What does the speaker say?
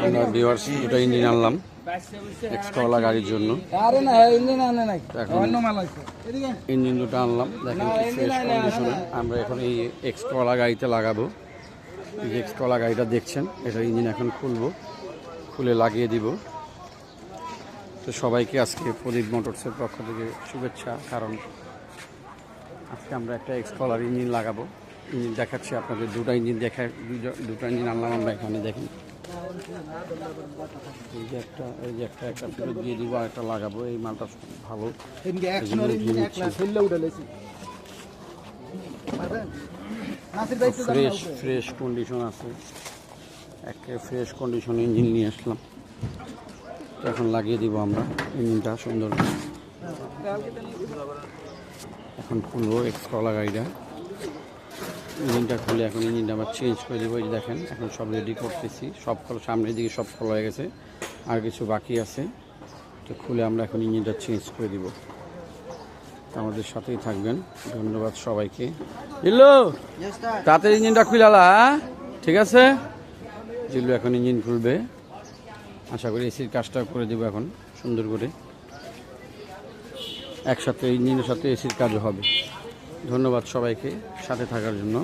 আমরা ভিউয়ার্স দুটো ইঞ্জিন আনলাম এক্সকলা গাড়ির জন্য। এখন ইঞ্জিন দুটো আনলাম, দেখেন ফ্রেশ কন্ডিশনে। আমরা এখন এই এক্সকলা গাড়িতে লাগাবো। এই এক্সকলা গাড়িটা দেখছেন, এটা ইঞ্জিন এখন খুলবো, খুলে লাগিয়ে দিব। তো সবাইকে আজকে প্রদীপ মোটরসের পক্ষ থেকে শুভেচ্ছা, কারণ আজকে আমরা একটা এক্সকলার ইঞ্জিন লাগাবো। ইঞ্জিন দেখাচ্ছি আপনাদের, দুটো ইঞ্জিন দেখায়, দুটো ইঞ্জিন আনলাম আমরা এখানে। দেখেন এই যে একটা ফেরত দিয়ে দিব, আর একটা লাগাবো। এই মালটা ভালো, ফ্রেশ কন্ডিশন আছে, একেবারে ফ্রেশ কন্ডিশন ইঞ্জিন নিয়ে আসলাম। তো এখন লাগিয়ে দিব আমরা ইঞ্জিনটা সুন্দর। এখন খুলবো এক্সকলা গাড়িটা, ইঞ্জিনটা খুলে এখন ইঞ্জিনটা আবার চেঞ্জ করে দেবো। এই দেখেন এখন সব রেডি করতেছি, সব খোলা, সামনের দিকে সব খোলা হয়ে গেছে, আর কিছু বাকি আছে। তো খুলে আমরা এখন ইঞ্জিনটা চেঞ্জ করে দিব। আমাদের সাথেই থাকবেন, ধন্যবাদ সবাইকে। জিল্লু তাড়াতাড়ি ইঞ্জিনটা খুলালা, ঠিক আছে? জিল্লু এখন ইঞ্জিন খুলবে, আশা করি এসির কাজটা করে দেবো এখন সুন্দর করে। একসাথে ইঞ্জিনের সাথে এসির কাজও হবে। ধন্যবাদ সবাইকে সাথে থাকার জন্য।